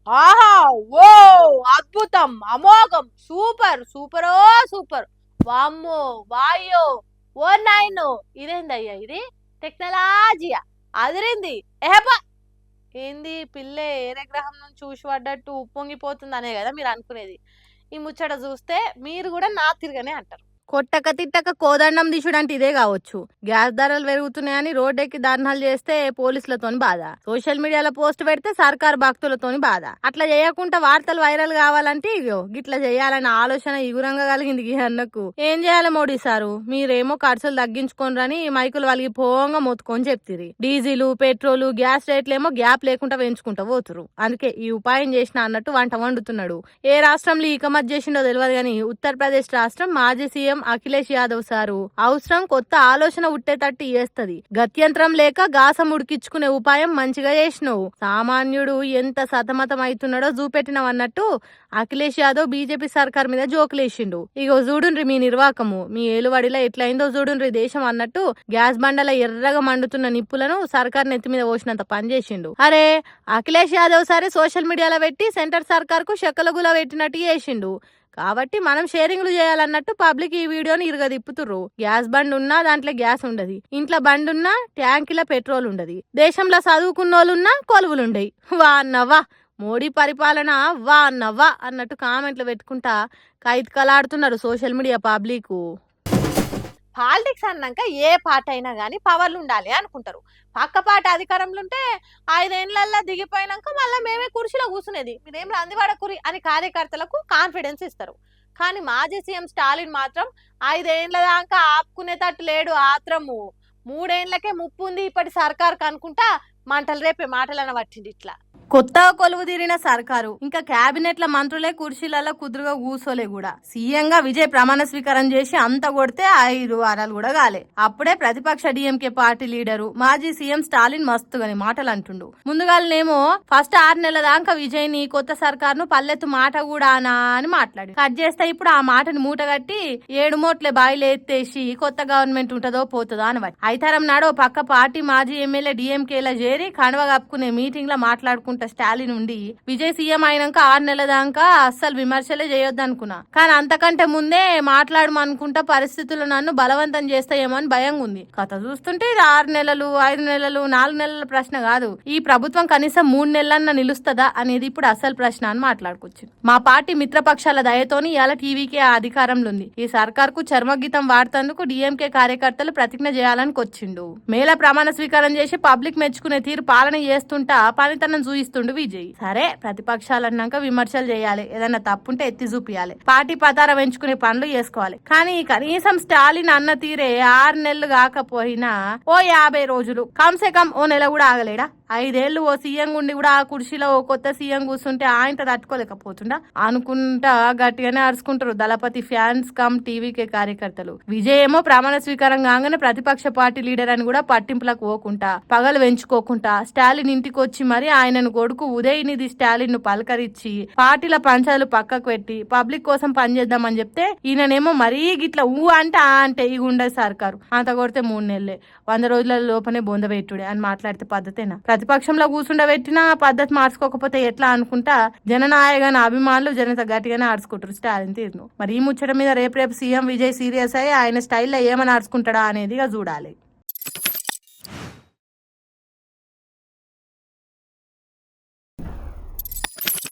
ఆహా! ఓ అద్భుతం, అమోఘం, సూపర్, సూపరో సూపర్, వామ్మో, వాయ్యో, ఓ నాయనో, ఇదేందయ్యా ఇది, టెక్నాలజీయా, అదిరింది, ఎహప, ఏంది పిల్లే ఏరే గ్రహం నుంచి చూసి పడ్డట్టు ఉప్పొంగిపోతుంది అనే కదా మీరు అనుకునేది. ఈ ముచ్చట చూస్తే మీరు కూడా నా తిరగనే అంటారు. కొట్టక తిట్టక కోదండం తీసుడంటే ఇదే కావచ్చు. గ్యాస్ ధరలు పెరుగుతున్నాయని రోడ్డెక్కి ధర్నాలు చేస్తే పోలీసులతోని బాధ, సోషల్ మీడియాలో పోస్ట్ పెడితే సర్కారు భక్తులతోని బాధ. అట్లా చేయకుండా వార్తలు వైరల్ కావాలంటే ఇగో గిట్లా చేయాలన్న ఆలోచన ఇగురంగా కలిగింది ఈ అన్నకు. ఏం చేయాలి మోడీ సారు, మీరేమో ఖర్చులు తగ్గించుకోనరని మైకులు వాళ్ళకి పోంగా మొత్తుకొని చెప్తిరి. డీజిల్, పెట్రోల్, గ్యాస్ రేట్లేమో గ్యాప్ లేకుండా పెంచుకుంటా పోతురు. అందుకే ఈ ఉపాయం చేసిన అన్నట్టు వంట వండుతున్నాడు. ఏ రాష్ట్రంలో ఈ కమత్ చేసిండో తెలియదు కానీ ఉత్తరప్రదేశ్ రాష్ట్రం మాజీ సీఎం అఖిలేష్ యాదవ్ సారు అవసరం కొత్త ఆలోచన ఉట్టేటట్టు చేస్తది. గత్యంతరం లేక గాసం ఉడికించుకునే ఉపాయం మంచిగా చేసినవు. సామాన్యుడు ఎంత సతమతం అవుతున్నాడో చూపెట్టినవు అన్నట్టు అఖిలేష్ యాదవ్ బీజేపీ సర్కార్ మీద జోకులేసిండు. ఇగో చూడుండ్రి మీ నిర్వాకము, మీ ఏలువడిలో ఎట్లయిందో చూడుండ్రి దేశం అన్నట్టు గ్యాస్ బండల ఎర్రగా మండుతున్న నిప్పులను సర్కార్ నెత్తి మీద పోసినంత పని చేసిండు. అరే అఖిలేష్ యాదవ్ సరే సోషల్ మీడియాలో పెట్టి సెంటర్ సర్కార్ కు శకలగుల పెట్టినట్టు చేసిండు. కాబట్టి మనం షేరింగ్లు చేయాలన్నట్టు పబ్లిక్ ఈ వీడియోని ఇరగదిప్పుతుర్రు. గ్యాస్ బండ్ ఉన్నా దాంట్లో గ్యాస్ ఉండదు, ఇంట్లో బండ్ ఉన్నా ట్యాంకుల పెట్రోల్ ఉండదు, దేశంలో చదువుకున్నోళ్ళున్నా కొలువులుండయి. వా అన్నవా మోడీ పరిపాలన, వా అన్నవా అన్నట్టు కామెంట్లు పెట్టుకుంటా కైతకలాడుతున్నారు సోషల్ మీడియా పబ్లిక్. పాలిటిక్స్ అన్నాక ఏ పార్టీ అయినా కానీ పవర్లు ఉండాలి అనుకుంటారు. పక్క పార్టీ అధికారంలో ఉంటే 5 ఏళ్లలో దిగిపోయినాక మళ్ళీ మేమే కుర్చీలో కూర్చునేది, మీరేం రందివాడకురి అని కార్యకర్తలకు కాన్ఫిడెన్స్ ఇస్తారు. కానీ మాజీ సీఎం స్టాలిన్ మాత్రం 5 ఏళ్ల దాకా ఆపుకునేటట్టు లేడు. ఆత్రము 3 ఏళ్లకే ముప్పు ఉంది ఇప్పటి సర్కార్ అనుకుంటా మంటలు రేపే మాటలను పట్టింది. ఇట్లా కొత్తగా కొలువు తీరిన సర్కారు ఇంకా కేబినెట్ల మంత్రులే కుర్చీలలో కుదురుగా కూసోలే కూడా. సీఎంగా విజయ్ ప్రమాణ స్వీకారం చేసి అంత కొడితే 5 వారాలు కూడా కాలే. అప్పుడే ప్రతిపక్ష డిఎంకే పార్టీ లీడరు మాజీ సీఎం స్టాలిన్ మస్తుగాని మాటలు అంటుండు. ముందుగానేమో ఫస్ట్ 6 నెలల దాకా విజయ్ ని కొత్త సర్కారును పల్లెత్తు మాట కూడా అని మాట్లాడి కట్ చేస్తే ఇప్పుడు ఆ మాటని మూటగట్టి 7 మోట్లే బాయిలు ఎత్తేసి కొత్త గవర్నమెంట్ ఉంటదో పోతుందో అని ఐతారం నాడు పక్క పార్టీ మాజీ ఎమ్మెల్యే డిఎంకేలా చేరి కండువ కప్పుకునే మీటింగ్ లో మాట్లాడుకుంటూ స్టాలిన్ ఉండి విజయ్ సీఎం అయినాక 6 నెలల దాకా అస్సలు విమర్శలే చేయొద్దు అనుకున్నా, కానీ అంతకంటే ముందే మాట్లాడమనుకుంటా పరిస్థితులు నన్ను బలవంతం చేస్తాయేమో అని భయంగా ఉంది. కథ చూస్తుంటే ఇది 6 నెలలు 5 నెలలు 4 నెలల ప్రశ్న కాదు, ఈ ప్రభుత్వం కనీసం 3 నెలలన్నా నిలుస్తుందా అనేది ఇప్పుడు అసలు ప్రశ్న అని మాట్లాడుకోవచ్చు. మా పార్టీ మిత్రపక్షాల దయతోని ఇవాళ టీవీకే అధికారంలో ఉంది. ఈ సర్కార్ కు చర్మగీతం వాడుతందుకు డిఎంకే కార్యకర్తలు ప్రతిజ్ఞ చేయాలని వచ్చిండు. మేళ ప్రమాణ స్వీకారం చేసి పబ్లిక్ మెచ్చుకునే తీరు పాలన చేస్తుంటా పనితనం చూయిస్తుండు విజయ్. సరే ప్రతిపక్షాలు అన్నాక విమర్శలు చేయాలి, ఏదన్నా తప్పుంటే ఎత్తి చూపియాలి, పార్టీ పతార పెంచుకునే పనులు చేసుకోవాలి. కానీ కనీసం స్టాలిన్ అన్న తీరే 6 నెలలు కాకపోయినా ఓ 50 రోజులు కమ్సే కమ్ ఓ నెల కూడా ఆగలేడా? 5 ఏళ్లు ఓ సీఎం ఉండి కూడా ఆ కుర్చీలో ఓ కొత్త సీఎం కూర్చుంటే ఆయన తట్టుకోలేకపోతుండా అనుకుంటా గట్టిగానే అరుచుకుంటారు దళపతి ఫ్యాన్స్ కమ్ టీవీకే కార్యకర్తలు. విజయ్ ఏమో ప్రమాణ స్వీకారం కాగానే ప్రతిపక్ష పార్టీ లీడర్ అని కూడా పట్టింపులకు పోకుండా పగలు పెంచుకోకుండా స్టాలిన్ ఇంటికి వచ్చి మరి ఆయనను కొడుకు ఉదయనిధి స్టాలిన్ ను పలకరించి పార్టీల పంచాలు పక్కకు పెట్టి పబ్లిక్ కోసం పనిచేద్దామని చెప్తే ఈయననేమో మరీ గిట్లా అంటే అంటే ఇక ఉండదు సర్కారు, అంత కొడితే 3 నెలలే 100 రోజుల లోపనే బొందబెట్టుడే అని మాట్లాడితే పద్ధతేనా? ప్రతిపక్షంలో కూర్చుండబెట్టినా పద్ధతి మార్చుకోకపోతే ఎట్లా అనుకుంటా జననాయకన అభిమానులు జనత గట్టిగానే ఆడుచుకుంటారు స్టాలిన్ తీరును. మరి ఈ ముచ్చట మీద రేపు సీఎం విజయ్ సీరియస్ అయ్యి ఆయన స్టైల్లో ఏమని ఆడుచుకుంటాడా అనేది చూడాలి.